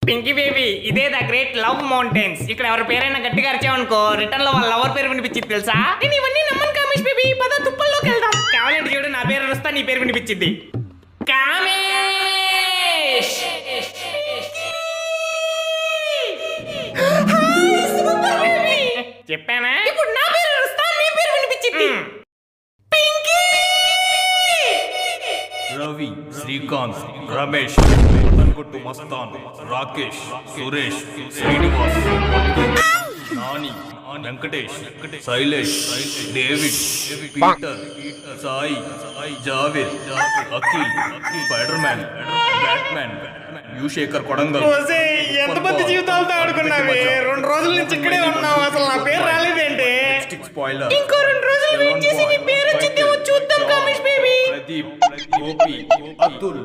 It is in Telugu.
పింకీ బేబీ, ఇదే ద గ్రేట్ లవ్ మౌంటైన్స్. ఇక్కడ ఎవరి పేరైనా గట్టిగా అరిచావనుకో రిటర్న్ లో వాళ్ళ లవర్ పేరు వినిపించింది తెలుసా? నేను ఇవన్నీ నమ్మను కామేష్ బేబీ. పద తుప్పల్లోకి వెళ్దాం. కావాలంటే చూడు, నా పేరు వస్తా, నీ పేరు వినిపించింది. కామేష్ చెప్పానా? ఇప్పుడు నా పేరు వస్తా, నీ పేరు వినిపించింది. Ravi, Srikanth, Ramesh, Kottu Mastan, Rakesh, Suresh, Srinivas, Nani, Venkatesh, Shailesh, David, Peter, Sai, Javed, Akhil, Spider Man, Batman, యుశేఖర్ కొడంగల్. ఎంతమంది జీవితాలతో ఆడుకున్నావే? 2 రోజుల నుంచి ఇక్కడే ఉన్నావు, అసలు నా పేరు రాలేదేంటి? ఇంకో 2 రోజులు వెయిట్ చేసి నీ పేరు వచ్చిందేమో చూద్దాం కామేష్ బేబీ. ప్రదీప్, గోపి, అతుల్